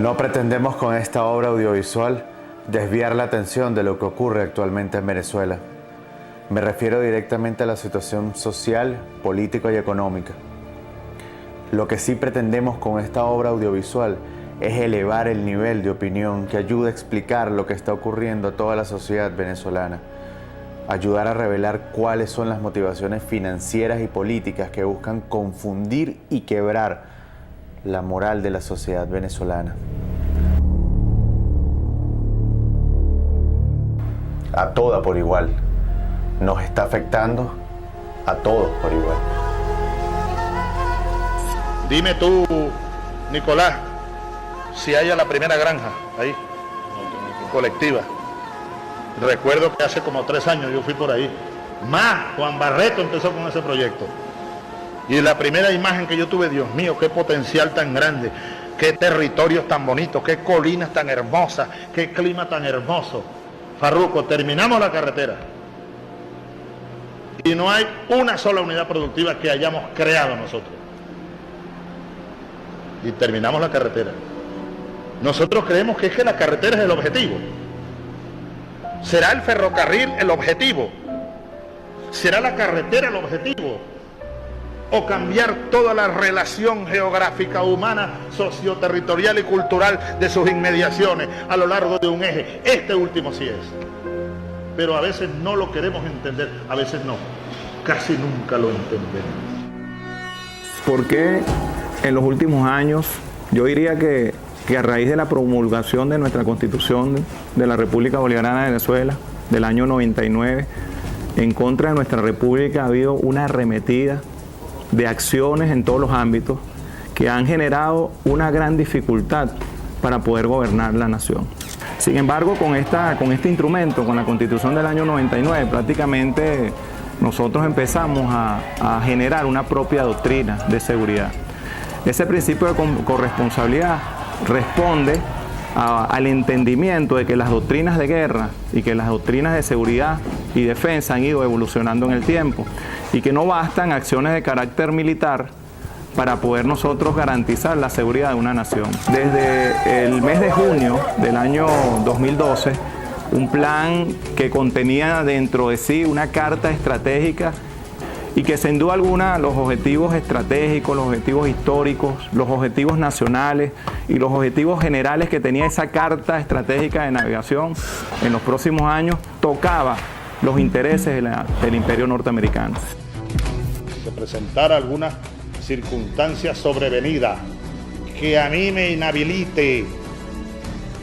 No pretendemos con esta obra audiovisual desviar la atención de lo que ocurre actualmente en Venezuela. Me refiero directamente a la situación social, política y económica. Lo que sí pretendemos con esta obra audiovisual es elevar el nivel de opinión que ayude a explicar lo que está ocurriendo a toda la sociedad venezolana, ayudar a revelar cuáles son las motivaciones financieras y políticas que buscan confundir y quebrar la moral de la sociedad venezolana. A toda por igual. Nos está afectando a todos por igual. Dime tú, Nicolás, si hay a la primera granja ahí, colectiva. Recuerdo que hace como 3 años yo fui por ahí. Más, Juan Barreto empezó con ese proyecto. Y la primera imagen que yo tuve, Dios mío, qué potencial tan grande, qué territorios tan bonitos, qué colinas tan hermosas, qué clima tan hermoso. Farruco, terminamos la carretera. Y no hay una sola unidad productiva que hayamos creado nosotros. Y terminamos la carretera. Nosotros creemos que es que la carretera es el objetivo. ¿Será el ferrocarril el objetivo? ¿Será la carretera el objetivo? ¿O cambiar toda la relación geográfica, humana, socioterritorial y cultural de sus inmediaciones a lo largo de un eje? Este último sí es. Pero a veces no lo queremos entender, a veces no. Casi nunca lo entendemos. ¿Por qué en los últimos años, yo diría que a raíz de la promulgación de nuestra Constitución de la República Bolivariana de Venezuela, del año 99, en contra de nuestra República ha habido una arremetida de acciones en todos los ámbitos que han generado una gran dificultad para poder gobernar la nación? Sin embargo, con este instrumento, con la Constitución del año 99, prácticamente nosotros empezamos a generar una propia doctrina de seguridad. Ese principio de corresponsabilidad responde al entendimiento de que las doctrinas de guerra y que las doctrinas de seguridad y defensa han ido evolucionando en el tiempo y que no bastan acciones de carácter militar para poder nosotros garantizar la seguridad de una nación. Desde el mes de junio del año 2012, un plan que contenía dentro de sí una carta estratégica y que sin duda alguna los objetivos estratégicos, los objetivos históricos, los objetivos nacionales y los objetivos generales que tenía esa carta estratégica de navegación en los próximos años tocaba los intereses del imperio norteamericano. Se presentara alguna circunstancia sobrevenida que a mí me inhabilite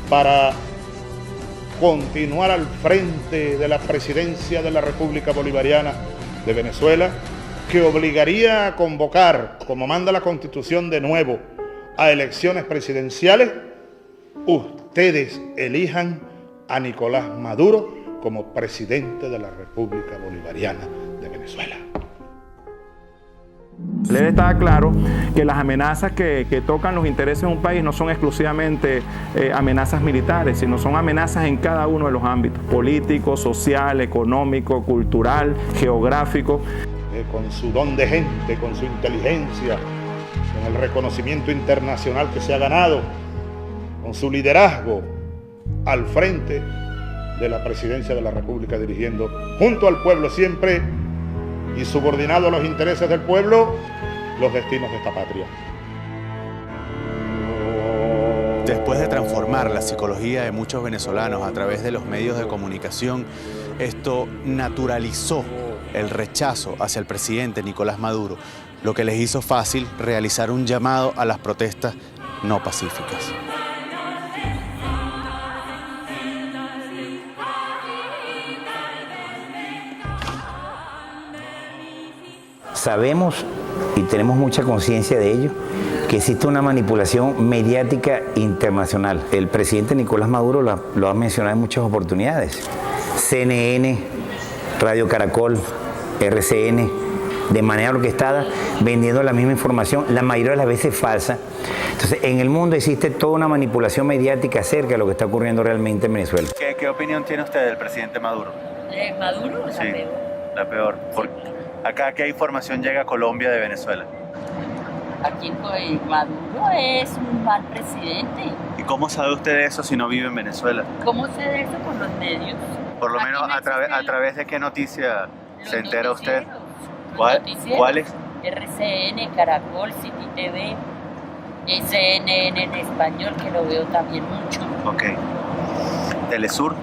para continuar al frente de la presidencia de la República Bolivariana de Venezuela, que obligaría a convocar, como manda la Constitución de nuevo, a elecciones presidenciales, ustedes elijan a Nicolás Maduro como presidente de la República Bolivariana de Venezuela. Le está claro que las amenazas que tocan los intereses de un país no son exclusivamente amenazas militares, sino son amenazas en cada uno de los ámbitos: político, social, económico, cultural, geográfico. Con su don de gente, con su inteligencia, con el reconocimiento internacional que se ha ganado, con su liderazgo al frente de la presidencia de la República, dirigiendo junto al pueblo siempre y subordinado a los intereses del pueblo, los destinos de esta patria. Después de transformar la psicología de muchos venezolanos a través de los medios de comunicación, esto naturalizó el rechazo hacia el presidente Nicolás Maduro, lo que les hizo fácil realizar un llamado a las protestas no pacíficas. Sabemos y tenemos mucha conciencia de ello, que existe una manipulación mediática internacional. El presidente Nicolás Maduro lo ha mencionado en muchas oportunidades. CNN, Radio Caracol, RCN, de manera orquestada, vendiendo la misma información, la mayoría de las veces falsa. Entonces, en el mundo existe toda una manipulación mediática acerca de lo que está ocurriendo realmente en Venezuela. ¿Qué opinión tiene usted del presidente Maduro? ¿Maduro? La peor. La peor. Acá, ¿qué información llega a Colombia de Venezuela? Aquí Maduro es un mal presidente. ¿Y cómo sabe usted eso si no vive en Venezuela? ¿Cómo sé de eso? Por los medios. Por lo Aquí menos no a través de qué noticia Los se entera usted. noticieros. ¿Cuáles? RCN, Caracol, City TV, CNN en español, que lo veo también mucho. Ok. ¿Telesur?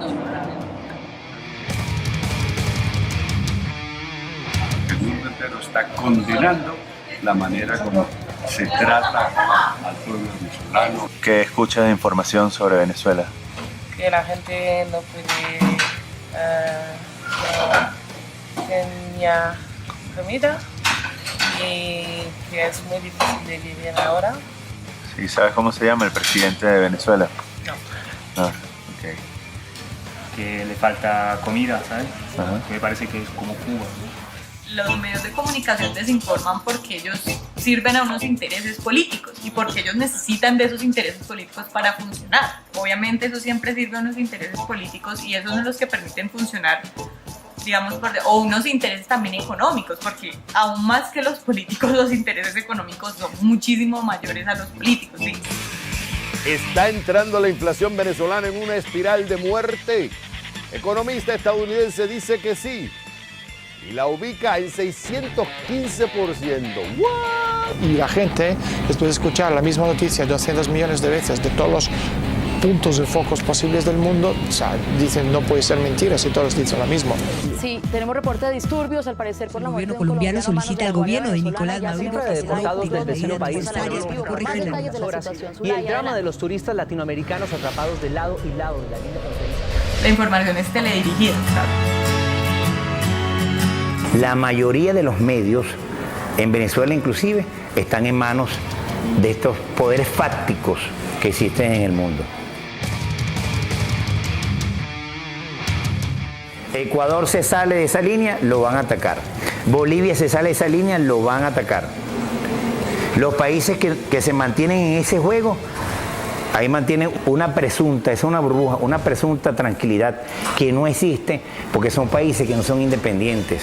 No, no la veo. El mundo entero está condenando la manera como se trata al pueblo venezolano. ¿Qué escucha de información sobre Venezuela? Que la gente no puede tener comida y que es muy difícil de vivir ahora. Sí, ¿sabes cómo se llama el presidente de Venezuela? No. No, ok. Que le falta comida, ¿sabes? Ajá. Me parece que es como Cuba, ¿no? Los medios de comunicación desinforman porque ellos sirven a unos intereses políticos y porque ellos necesitan de esos intereses políticos para funcionar. Obviamente eso siempre sirve a unos intereses políticos y esos son los que permiten funcionar, digamos, o unos intereses también económicos, porque aún más que los políticos, los intereses económicos son muchísimo mayores a los políticos, ¿sí? ¿Está entrando la inflación venezolana en una espiral de muerte? Economista estadounidense dice que sí. Y la ubica en 615%. ¡Wow! Y la gente, después de escuchar la misma noticia 200 millones de veces de todos los puntos de focos posibles del mundo, o sea, dicen no puede ser mentira si todos dicen lo mismo. Sí, tenemos reporte de disturbios, al parecer por la muerte El gobierno colombiano solicita al gobierno de Nicolás Maduro que deportados del vecino país y el drama de los turistas latinoamericanos atrapados de lado y lado de la línea fronteriza. La información es teledirigida, ¿sabes? La mayoría de los medios, en Venezuela inclusive, están en manos de estos poderes fácticos que existen en el mundo. Ecuador se sale de esa línea, lo van a atacar. Bolivia se sale de esa línea, lo van a atacar. Los países que se mantienen en ese juego, ahí mantienen una presunta, es una burbuja, una presunta tranquilidad que no existe porque son países que no son independientes.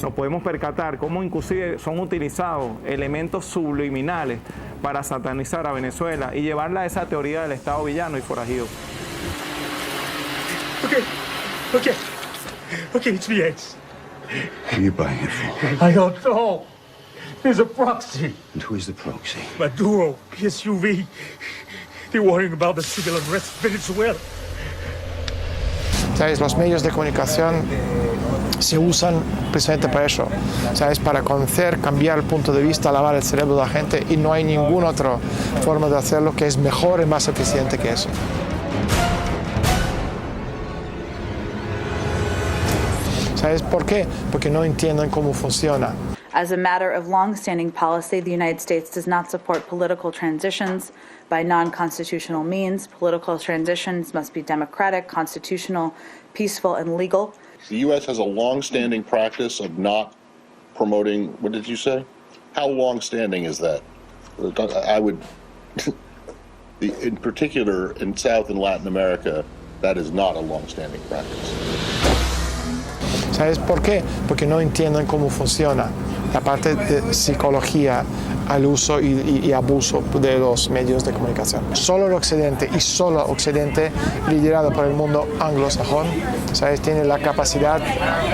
Nos podemos percatar cómo inclusive son utilizados elementos subliminales para satanizar a Venezuela y llevarla a esa teoría del Estado villano y forajido. Okay, it's the eggs. Who are you buying it for? I don't know. There's a proxy. And who is the proxy? Maduro, PSUV. They're worrying about the civil unrest in Venezuela. ¿Sabes? Los medios de comunicación se usan precisamente para eso, ¿sabes? Para conocer, cambiar el punto de vista, lavar el cerebro de la gente, y no hay ninguna otra forma de hacerlo que es mejor y más eficiente que eso. ¿Sabes por qué? Porque no entienden cómo funciona. As a matter of long-standing policy, the United States does not support political transitions by non-constitutional means. Political transitions must be democratic, constitutional, peaceful, and legal. The U.S. has a long-standing practice of not promoting, what did you say? How long-standing is that? I would, in particular, in South and Latin America, that is not a long-standing practice. ¿Sabes por qué? Porque no entienden cómo funciona la parte de psicología al uso y abuso de los medios de comunicación. Solo el Occidente y solo Occidente, liderado por el mundo anglosajón, ¿sabes? Tiene la capacidad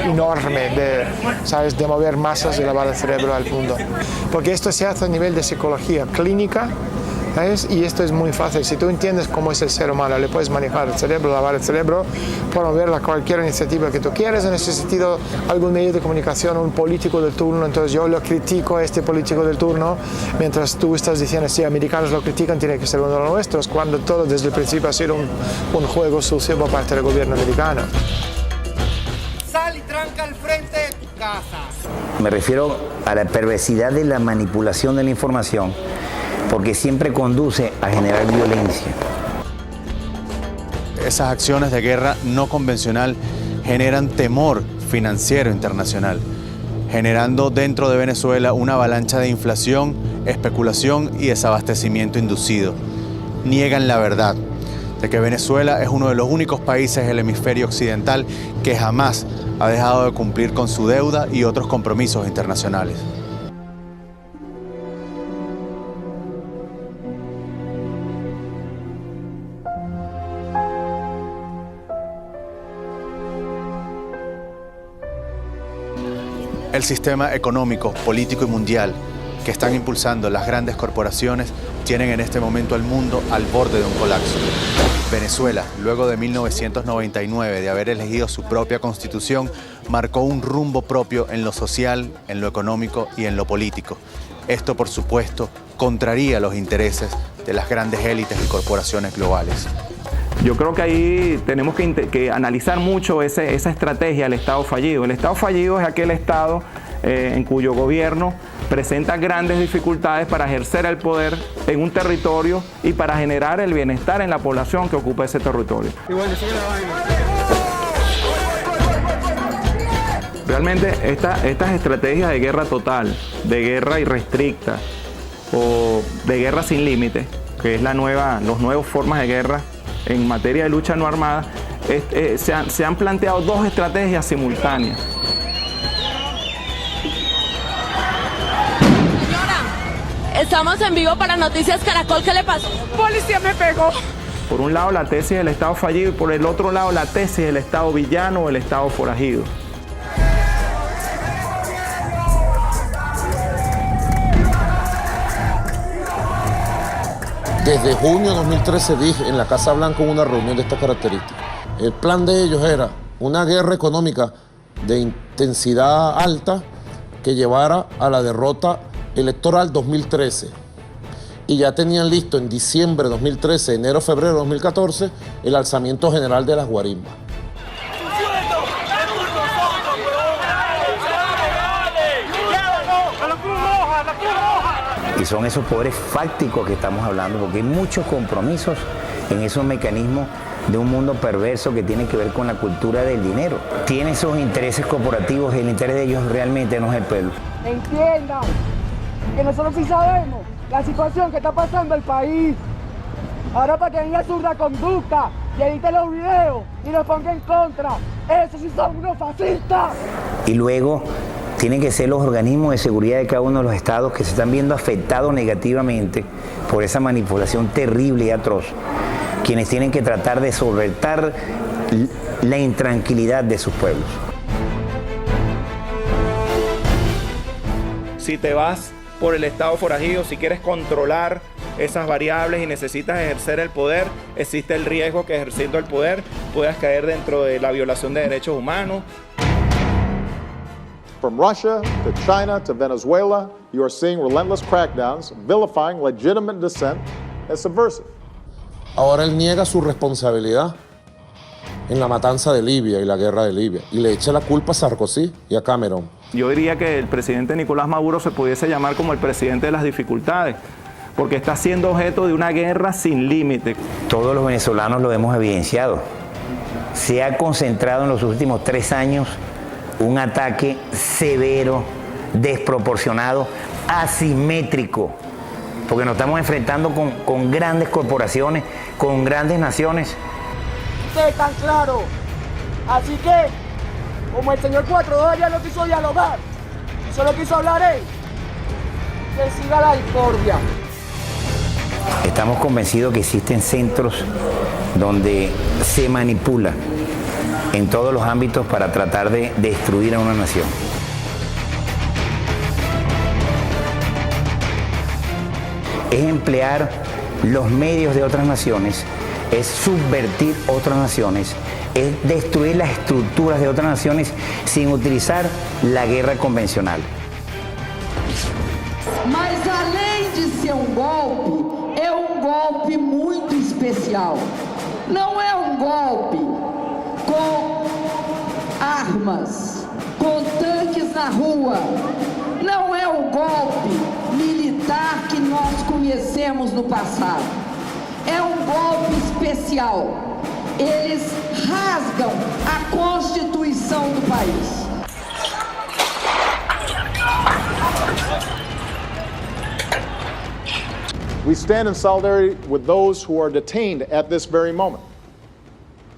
enorme de, ¿sabes? De mover masas y lavar el cerebro al mundo. Porque esto se hace a nivel de psicología clínica, ¿sabes? Y esto es muy fácil. Si tú entiendes cómo es el ser humano, le puedes manejar el cerebro, lavar el cerebro, promover cualquier iniciativa que tú quieras. En ese sentido, algún medio de comunicación, un político del turno, entonces yo lo critico a este político del turno, mientras tú estás diciendo, si americanos lo critican, tiene que ser uno de los nuestros, cuando todo desde el principio ha sido un juego sucio por parte del gobierno americano. Sal y tranca al frente de tu casa. Me refiero a la perversidad de la manipulación de la información, porque siempre conduce a generar violencia. Esas acciones de guerra no convencional generan temor financiero internacional, generando dentro de Venezuela una avalancha de inflación, especulación y desabastecimiento inducido. Niegan la verdad. de que Venezuela es uno de los únicos países del hemisferio occidental que jamás ha dejado de cumplir con su deuda y otros compromisos internacionales. El sistema económico, político y mundial que están impulsando las grandes corporaciones tienen en este momento al mundo al borde de un colapso. Venezuela, luego de 1999 de haber elegido su propia constitución, marcó un rumbo propio en lo social, en lo económico y en lo político. Esto, por supuesto, contraría los intereses de las grandes élites y corporaciones globales. Yo creo que ahí tenemos que analizar mucho esa estrategia del Estado fallido. El Estado fallido es aquel Estado en cuyo gobierno presenta grandes dificultades para ejercer el poder en un territorio y para generar el bienestar en la población que ocupa ese territorio. Realmente estas estrategias de guerra total, de guerra irrestricta o de guerra sin límite, que es las nuevas formas de guerra en materia de lucha no armada, se han planteado dos estrategias simultáneas. Estamos en vivo para Noticias Caracol. ¿Qué le pasó? Policía me pegó. Por un lado la tesis del Estado fallido y por el otro lado la tesis del Estado villano o el Estado forajido. Desde junio de 2013 dije en la Casa Blanca una reunión de estas características. El plan de ellos era una guerra económica de intensidad alta que llevara a la derrota electoral 2013. Y ya tenían listo en diciembre de 2013, enero, febrero de 2014, el alzamiento general de las guarimbas. Y son esos poderes fácticos que estamos hablando, porque hay muchos compromisos en esos mecanismos de un mundo perverso que tiene que ver con la cultura del dinero. Tiene esos intereses corporativos, el interés de ellos realmente no es el pueblo. Entiendan que nosotros sí sabemos la situación que está pasando el país. Ahora para que venga su conducta y edite los videos y nos ponga en contra. Esos sí son unos fascistas. Y luego tienen que ser los organismos de seguridad de cada uno de los estados que se están viendo afectados negativamente por esa manipulación terrible y atroz, quienes tienen que tratar de solventar la intranquilidad de sus pueblos. Si te vas por el Estado forajido, si quieres controlar esas variables y necesitas ejercer el poder, existe el riesgo que ejerciendo el poder puedas caer dentro de la violación de derechos humanos. From Russia to China to Venezuela, you are seeing relentless crackdowns, vilifying legitimate dissent as subversive. Ahora él niega su responsabilidad en la matanza de Libia y la guerra de Libia y le echa la culpa a Sarkozy y a Cameron. Yo diría que el presidente Nicolás Maduro se pudiese llamar como el presidente de las dificultades, porque está siendo objeto de una guerra sin límite. Todos los venezolanos lo hemos evidenciado. Se ha concentrado en los últimos 3 años un ataque severo, desproporcionado, asimétrico, porque nos estamos enfrentando con grandes corporaciones, con grandes naciones. Ustedes están claros. Así que, como el señor 4 ya no quiso dialogar, solo quiso hablar él, que siga la discordia. Estamos convencidos que existen centros donde se manipula en todos los ámbitos para tratar de destruir a una nación. Es emplear los medios de otras naciones, es subvertir otras naciones, es destruir las estructuras de otras naciones sin utilizar la guerra convencional. Mas além de ser golpe, é golpe muito especial. Não é golpe com armas, com tanques na rua. Não é golpe militar que nós conhecemos no passado. É golpe especial. Eles rasgam a Constituição do país. We stand in solidarity with those who are detained at this very moment.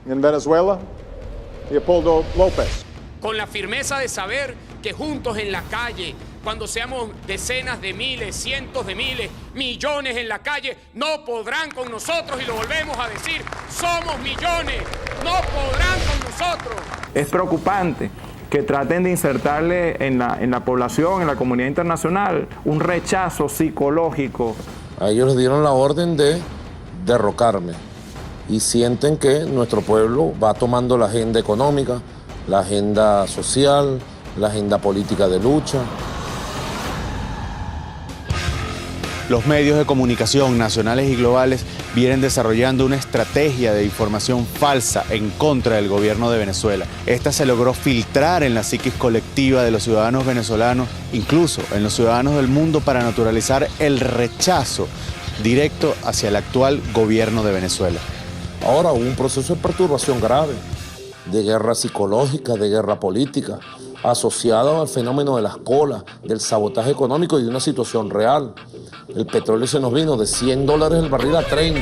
In Venezuela, Leopoldo López. Con la firmeza de saber que juntos en la calle, cuando seamos decenas de miles, cientos de miles, millones en la calle, no podrán con nosotros, y lo volvemos a decir, somos millones, no podrán con nosotros. Es preocupante que traten de insertarle en la población, en la comunidad internacional, un rechazo psicológico. A ellos les dieron la orden de derrocarme y sienten que nuestro pueblo va tomando la agenda económica, la agenda social, la agenda política de lucha. Los medios de comunicación nacionales y globales vienen desarrollando una estrategia de información falsa en contra del gobierno de Venezuela. Esta se logró filtrar en la psiquis colectiva de los ciudadanos venezolanos, incluso en los ciudadanos del mundo, para naturalizar el rechazo directo hacia el actual gobierno de Venezuela. Ahora hubo un proceso de perturbación grave, de guerra psicológica, de guerra política, asociado al fenómeno de las colas, del sabotaje económico y de una situación real. El petróleo se nos vino de $100 el barril a 30.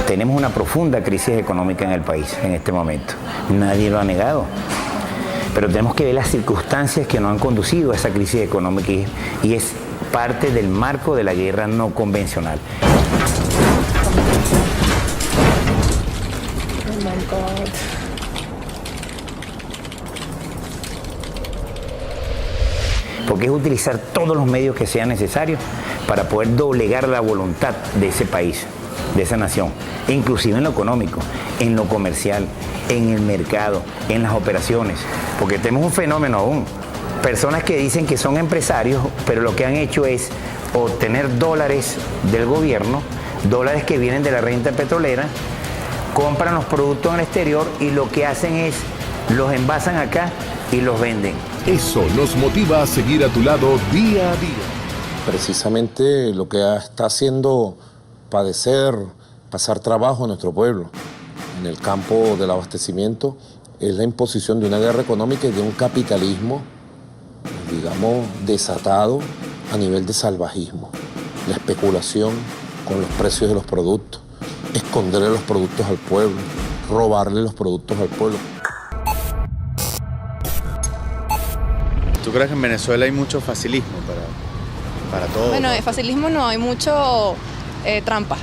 Tenemos una profunda crisis económica en el país en este momento. Nadie lo ha negado. Pero tenemos que ver las circunstancias que nos han conducido a esa crisis económica y es parte del marco de la guerra no convencional. Oh my God. Porque es utilizar todos los medios que sean necesarios para poder doblegar la voluntad de ese país, de esa nación, inclusive en lo económico, en lo comercial, en el mercado, en las operaciones, porque tenemos un fenómeno aún, personas que dicen que son empresarios, pero lo que han hecho es obtener dólares del gobierno, dólares que vienen de la renta petrolera, compran los productos en el exterior y lo que hacen es los envasan acá y los venden. Eso nos motiva a seguir a tu lado día a día. Precisamente lo que está haciendo pasar trabajo a nuestro pueblo en el campo del abastecimiento es la imposición de una guerra económica y de un capitalismo, digamos, desatado a nivel de salvajismo. La especulación con los precios de los productos, esconderle los productos al pueblo, robarle los productos al pueblo. ¿Tú crees que en Venezuela hay mucho facilismo para todo? Bueno, facilismo no, hay mucho trampa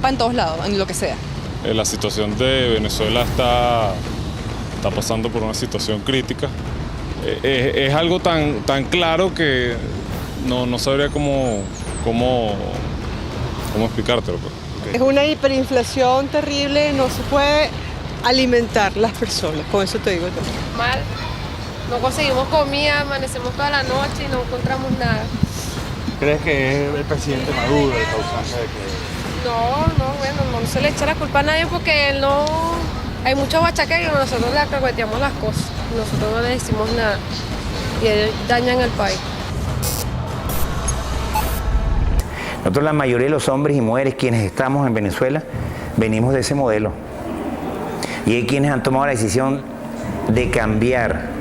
en todos lados, en lo que sea. La situación de Venezuela está pasando por una situación crítica. Es algo tan claro que no sabría cómo explicártelo. Okay. Es una hiperinflación terrible, no se puede alimentar las personas, con eso te digo yo. Mal. No conseguimos comida, amanecemos toda la noche y no encontramos nada. ¿Crees que es el presidente Maduro el causante de que...? No se le echa la culpa a nadie porque él no... Hay muchos bachaqueros y nosotros le alcahueteamos las cosas. Nosotros no le decimos nada y ellos dañan el país. Nosotros, la mayoría de los hombres y mujeres quienes estamos en Venezuela, venimos de ese modelo. Y hay quienes han tomado la decisión de cambiar.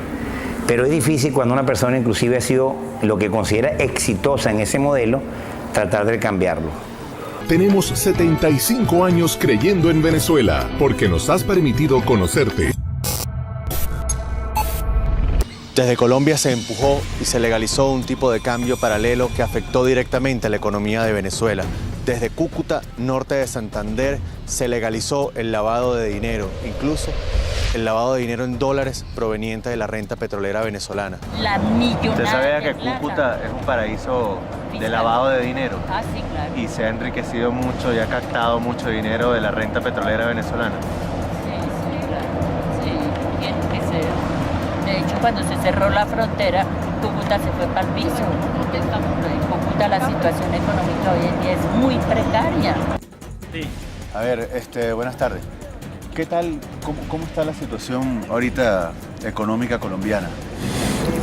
Pero es difícil cuando una persona inclusive ha sido lo que considera exitosa en ese modelo, tratar de cambiarlo. Tenemos 75 años creyendo en Venezuela, porque nos has permitido conocerte. Desde Colombia se empujó y se legalizó un tipo de cambio paralelo que afectó directamente a la economía de Venezuela. Desde Cúcuta, norte de Santander, se legalizó el lavado de dinero, incluso el lavado de dinero en dólares proveniente de la renta petrolera venezolana. La millonaria. ¿Usted sabía que Cúcuta es un paraíso de lavado de dinero? Ah, sí, claro. Y se ha enriquecido mucho y ha captado mucho dinero de la renta petrolera venezolana. Sí, claro. Sí, bien que sea. De hecho, cuando se cerró la frontera, Cúcuta se fue para el piso. En Cúcuta la situación económica hoy en día es muy precaria. Sí. A ver, buenas tardes. ¿Qué tal, cómo está la situación ahorita económica colombiana?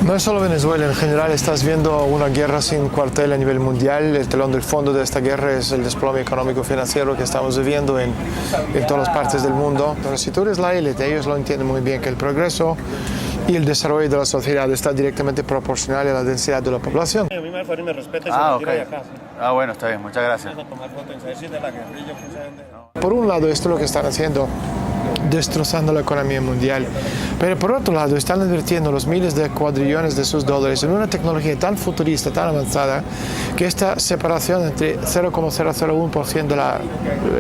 No es solo Venezuela, en general estás viendo una guerra sin cuartel a nivel mundial. El telón del fondo de esta guerra es el desplome económico-financiero que estamos viviendo en todas las partes del mundo. Pero si tú eres la élite, ellos lo entienden muy bien, que el progreso y el desarrollo de la sociedad está directamente proporcional a la densidad de la población. A mí me respeto y okay. acá. Ah, bueno, está bien, muchas gracias. Por un lado, esto es lo que están haciendo, destrozando la economía mundial, pero por otro lado están invirtiendo los miles de cuadrillones de sus dólares en una tecnología tan futurista, tan avanzada, que esta separación entre 0,001% de la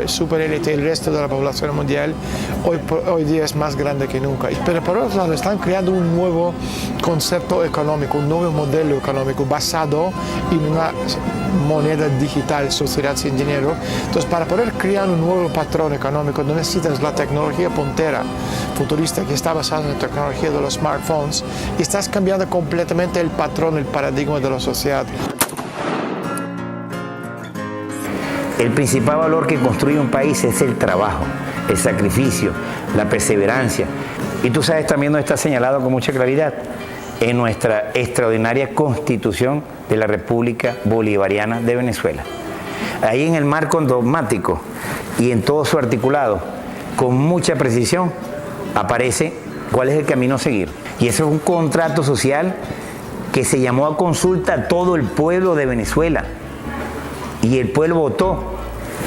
superélite y el resto de la población mundial hoy día es más grande que nunca. Pero por otro lado están creando un nuevo concepto económico, un nuevo modelo económico basado en una moneda digital, sociedad sin dinero. Entonces, para poder crear un nuevo patrón económico no necesitas la tecnología puntera futurista que está basada en la tecnología de los smartphones, y estás cambiando completamente el patrón, el paradigma de la sociedad. El principal valor que construye un país es el trabajo, el sacrificio, la perseverancia. Y tú sabes también dónde está señalado con mucha claridad, en nuestra extraordinaria Constitución de la República Bolivariana de Venezuela. Ahí en el marco dogmático y en todo su articulado, con mucha precisión, aparece cuál es el camino a seguir. Y eso es un contrato social que se llamó a consulta a todo el pueblo de Venezuela. Y el pueblo votó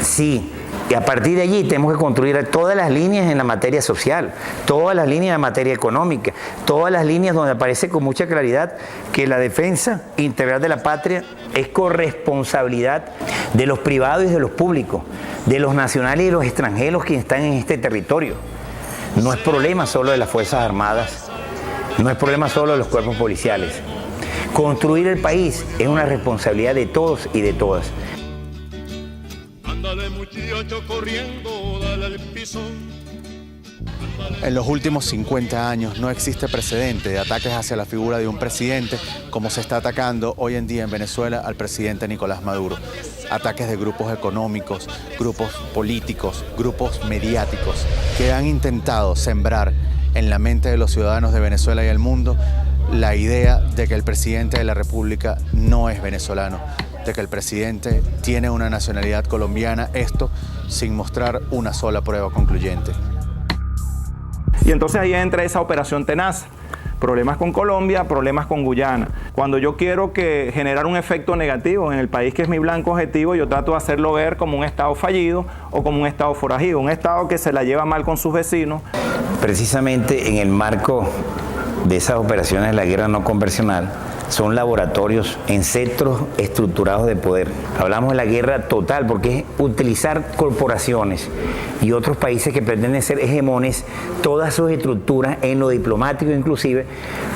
sí. Y a partir de allí tenemos que construir todas las líneas en la materia social, todas las líneas en la materia económica, todas las líneas donde aparece con mucha claridad que la defensa integral de la patria es corresponsabilidad de los privados y de los públicos, de los nacionales y de los extranjeros que están en este territorio. No es problema solo de las Fuerzas Armadas, no es problema solo de los cuerpos policiales. Construir el país es una responsabilidad de todos y de todas. En los últimos 50 años no existe precedente de ataques hacia la figura de un presidente como se está atacando hoy en día en Venezuela al presidente Nicolás Maduro. Ataques de grupos económicos, grupos políticos, grupos mediáticos que han intentado sembrar en la mente de los ciudadanos de Venezuela y el mundo la idea de que el presidente de la República no es venezolano, de que el presidente tiene una nacionalidad colombiana, esto sin mostrar una sola prueba concluyente. Y entonces ahí entra esa operación tenaz. Problemas con Colombia, problemas con Guyana. Cuando yo quiero generar un efecto negativo en el país que es mi blanco objetivo, yo trato de hacerlo ver como un Estado fallido o como un Estado forajido, un Estado que se la lleva mal con sus vecinos. Precisamente en el marco de esas operaciones de la guerra no convencional, son laboratorios en centros estructurados de poder. Hablamos de la guerra total porque es utilizar corporaciones y otros países que pretenden ser hegemones, todas sus estructuras en lo diplomático inclusive,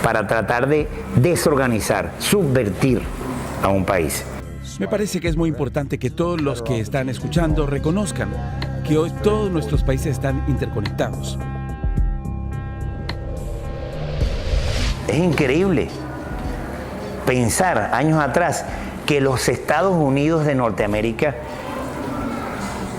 para tratar de desorganizar, subvertir a un país. Me parece que es muy importante que todos los que están escuchando reconozcan que hoy todos nuestros países están interconectados. Es increíble pensar años atrás que los Estados Unidos de Norteamérica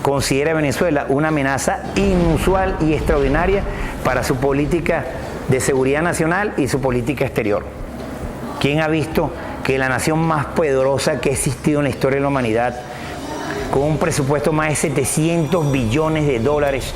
considera a Venezuela una amenaza inusual y extraordinaria para su política de seguridad nacional y su política exterior. ¿Quién ha visto que la nación más poderosa que ha existido en la historia de la humanidad, con un presupuesto más de 700 billones de dólares,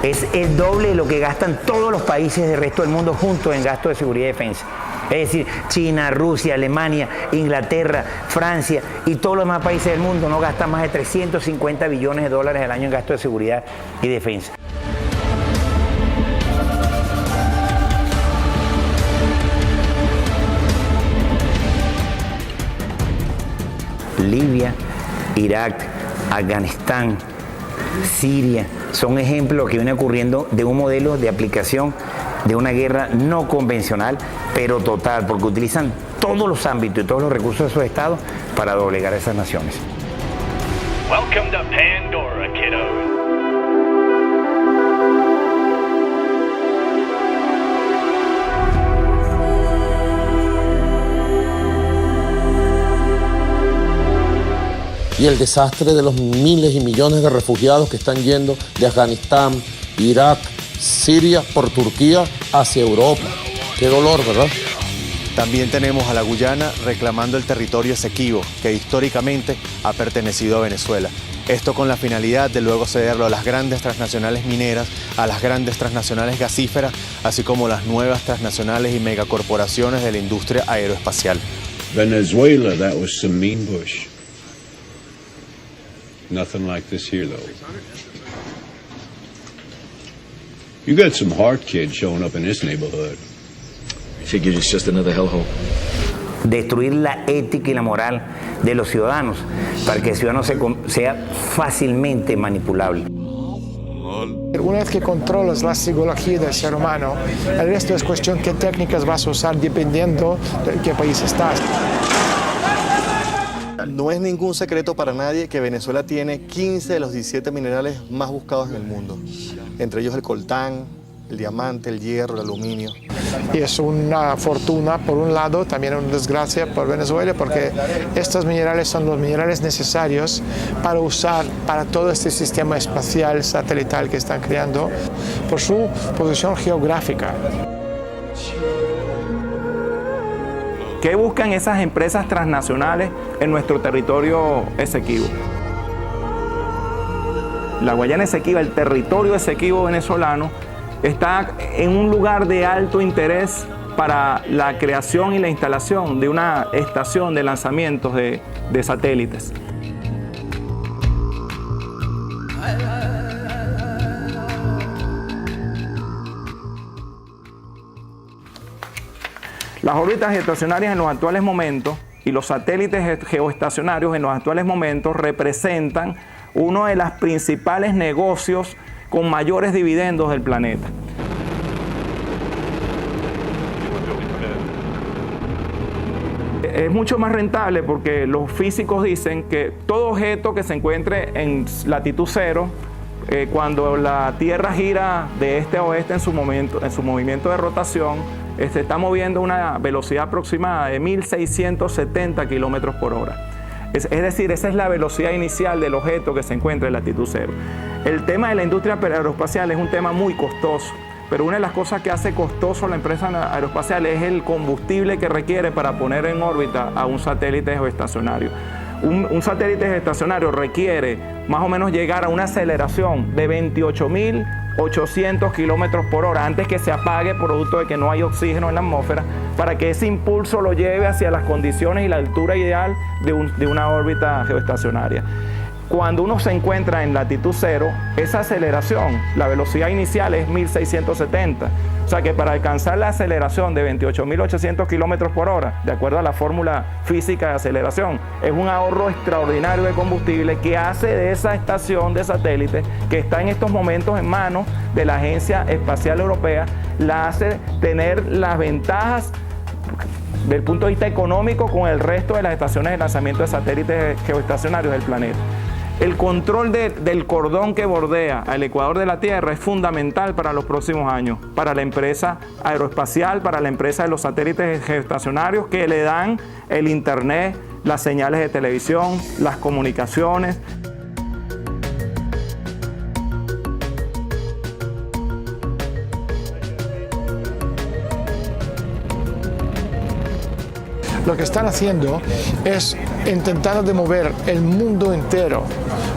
es el doble de lo que gastan todos los países del resto del mundo juntos en gasto de seguridad y defensa? Es decir, China, Rusia, Alemania, Inglaterra, Francia y todos los demás países del mundo no gastan más de 350 billones de dólares al año en gasto de seguridad y defensa. Libia, Irak, Afganistán, Siria, son ejemplos que viene ocurriendo de un modelo de aplicación de una guerra no convencional, pero total, porque utilizan todos los ámbitos y todos los recursos de sus estados para doblegar a esas naciones. Welcome to Pandora, kiddos. Y el desastre de los miles y millones de refugiados que están yendo de Afganistán, Irak, Siria, por Turquía hacia Europa. Qué dolor, ¿verdad? También tenemos a la Guyana reclamando el territorio Esequibo, que históricamente ha pertenecido a Venezuela. Esto con la finalidad de luego cederlo a las grandes transnacionales mineras, a las grandes transnacionales gasíferas, así como las nuevas transnacionales y megacorporaciones de la industria aeroespacial. Venezuela, that was some mean bush. Nothing like this here, though. You got some hard kids showing up in this neighborhood. I figured it's just another hellhole. Destruir la ética y la moral de los ciudadanos para que el ciudadano sea fácilmente manipulable. Una vez que controlas la psicología del ser humano, el resto es cuestión qué técnicas vas a usar dependiendo de qué país estás. No es ningún secreto para nadie que Venezuela tiene 15 de los 17 minerales más buscados en el mundo, entre ellos el coltán, el diamante, el hierro, el aluminio. Y es una fortuna por un lado, también una desgracia por Venezuela, porque estos minerales son los minerales necesarios para usar para todo este sistema espacial satelital que están creando por su posición geográfica. ¿Qué buscan esas empresas transnacionales en nuestro territorio Esequibo? La Guayana Esequiba, el territorio Esequibo venezolano, está en un lugar de alto interés para la creación y la instalación de una estación de lanzamientos de satélites. Las órbitas geoestacionarias en los actuales momentos y los satélites geoestacionarios en los actuales momentos representan uno de los principales negocios con mayores dividendos del planeta. Es mucho más rentable porque los físicos dicen que todo objeto que se encuentre en latitud cero, cuando la Tierra gira de este a oeste en su movimiento de rotación, se está moviendo a una velocidad aproximada de 1.670 kilómetros por hora. Es decir, esa es la velocidad inicial del objeto que se encuentra en latitud cero. El tema de la industria aeroespacial es un tema muy costoso, pero una de las cosas que hace costoso la empresa aeroespacial es el combustible que requiere para poner en órbita a un satélite geoestacionario. Un satélite geoestacionario requiere más o menos llegar a una aceleración de 28.800 kilómetros por hora antes que se apague producto de que no hay oxígeno en la atmósfera, para que ese impulso lo lleve hacia las condiciones y la altura ideal de una órbita geoestacionaria. Cuando uno se encuentra en latitud cero, esa aceleración, la velocidad inicial es 1.670. O sea que para alcanzar la aceleración de 28.800 kilómetros por hora, de acuerdo a la fórmula física de aceleración, es un ahorro extraordinario de combustible que hace de esa estación de satélite, que está en estos momentos en manos de la Agencia Espacial Europea, la hace tener las ventajas del punto de vista económico con el resto de las estaciones de lanzamiento de satélites geoestacionarios del planeta. El control del cordón que bordea al ecuador de la Tierra es fundamental para los próximos años, para la empresa aeroespacial, para la empresa de los satélites geoestacionarios que le dan el internet, las señales de televisión, las comunicaciones. Lo que están haciendo es intentando de mover el mundo entero,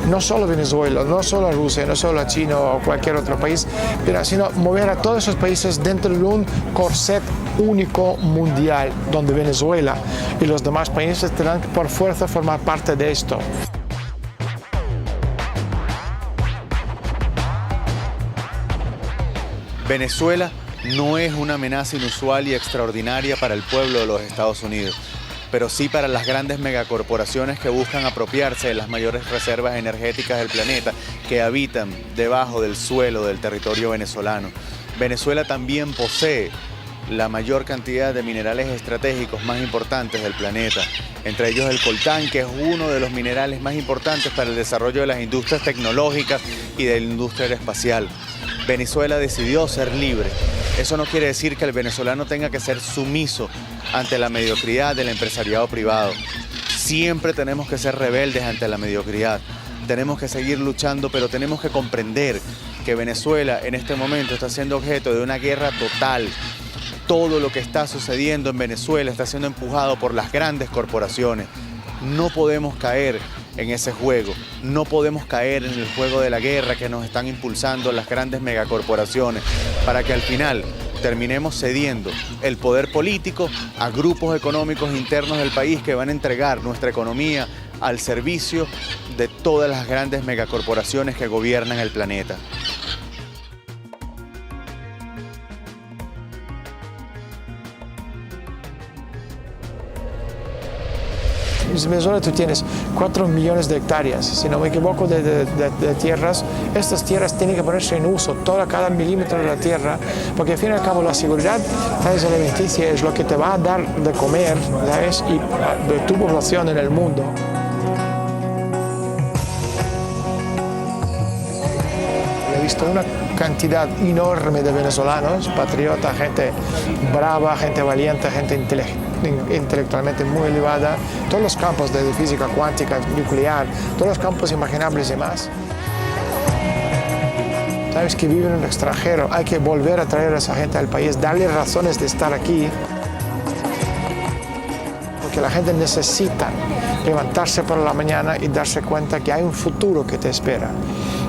no solo Venezuela, no solo Rusia, no solo China o cualquier otro país, pero sino mover a todos esos países dentro de un corset único mundial, donde Venezuela y los demás países tendrán que por fuerza formar parte de esto. Venezuela no es una amenaza inusual y extraordinaria para el pueblo de los Estados Unidos, pero sí para las grandes megacorporaciones que buscan apropiarse de las mayores reservas energéticas del planeta que habitan debajo del suelo del territorio venezolano. Venezuela también posee la mayor cantidad de minerales estratégicos más importantes del planeta, entre ellos el coltán, que es uno de los minerales más importantes para el desarrollo de las industrias tecnológicas y de la industria aeroespacial. Venezuela decidió ser libre. Eso no quiere decir que el venezolano tenga que ser sumiso ante la mediocridad del empresariado privado. Siempre tenemos que ser rebeldes ante la mediocridad. Tenemos que seguir luchando, pero tenemos que comprender que Venezuela en este momento está siendo objeto de una guerra total. Todo lo que está sucediendo en Venezuela está siendo empujado por las grandes corporaciones. No podemos caer en ese juego, no podemos caer en el juego de la guerra que nos están impulsando las grandes megacorporaciones para que al final terminemos cediendo el poder político a grupos económicos internos del país que van a entregar nuestra economía al servicio de todas las grandes megacorporaciones que gobiernan el planeta. En Venezuela tú tienes 4 millones de hectáreas, si no me equivoco, de tierras. Estas tierras tienen que ponerse en uso, cada milímetro de la tierra, porque al fin y al cabo la seguridad alimenticia es lo que te va a dar de comer, ¿sabes? Y de tu población en el mundo. He visto una cantidad enorme de venezolanos, patriotas, gente brava, gente valiente, gente intelectualmente muy elevada, todos los campos de física cuántica, nuclear, todos los campos imaginables y más. Sabes que viven en el extranjero, hay que volver a traer a esa gente al país, darle razones de estar aquí, porque la gente necesita levantarse por la mañana y darse cuenta que hay un futuro que te espera.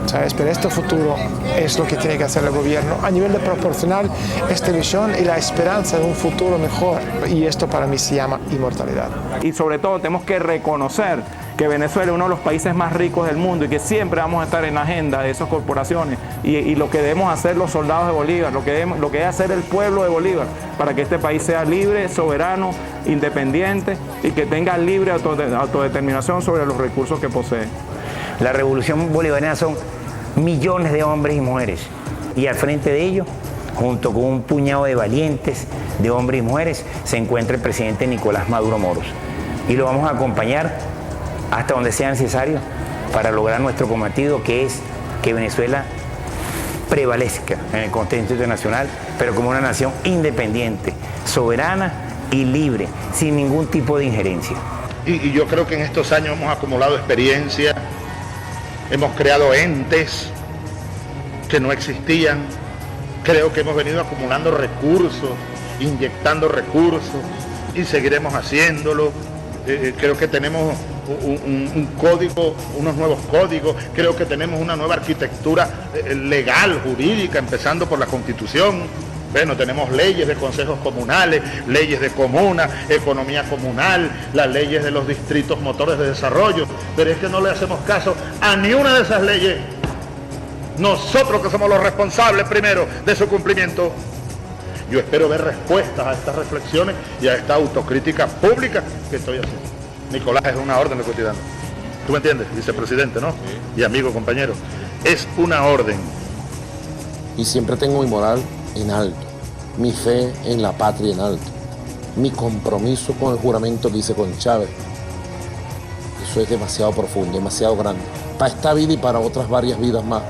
¿Sabes? Pero este futuro es lo que tiene que hacer el gobierno a nivel de proporcionar esta visión y la esperanza de un futuro mejor. Y esto para mí se llama inmortalidad. Y sobre todo tenemos que reconocer que Venezuela es uno de los países más ricos del mundo y que siempre vamos a estar en la agenda de esas corporaciones y lo que debemos hacer los soldados de Bolívar, lo que debe hacer el pueblo de Bolívar para que este país sea libre, soberano, independiente y que tenga libre autodeterminación sobre los recursos que posee. La revolución bolivariana son millones de hombres y mujeres y al frente de ellos, junto con un puñado de valientes, de hombres y mujeres, se encuentra el presidente Nicolás Maduro Moros y lo vamos a acompañar hasta donde sea necesario para lograr nuestro cometido, que es que Venezuela prevalezca en el contexto internacional, pero como una nación independiente, soberana y libre, sin ningún tipo de injerencia. Y yo creo que en estos años hemos acumulado experiencia, hemos creado entes que no existían, creo que hemos venido acumulando recursos, inyectando recursos y seguiremos haciéndolo. Creo que tenemos un código, unos nuevos códigos, creo que tenemos una nueva arquitectura legal, jurídica, empezando por la Constitución. Bueno, tenemos leyes de consejos comunales, leyes de comunas, economía comunal, las leyes de los distritos motores de desarrollo, pero es que no le hacemos caso a ni una de esas leyes. Nosotros que somos los responsables primero de su cumplimiento. Yo espero ver respuestas a estas reflexiones y a esta autocrítica pública que estoy haciendo. Nicolás, es una orden de cotidiano. ¿Tú me entiendes? Vicepresidente, ¿no? Sí. Y amigo, compañero. Es una orden. Y siempre tengo mi moral en alto, mi fe en la patria en alto, mi compromiso con el juramento que hice con Chávez. Eso es demasiado profundo, demasiado grande, para esta vida y para otras varias vidas más.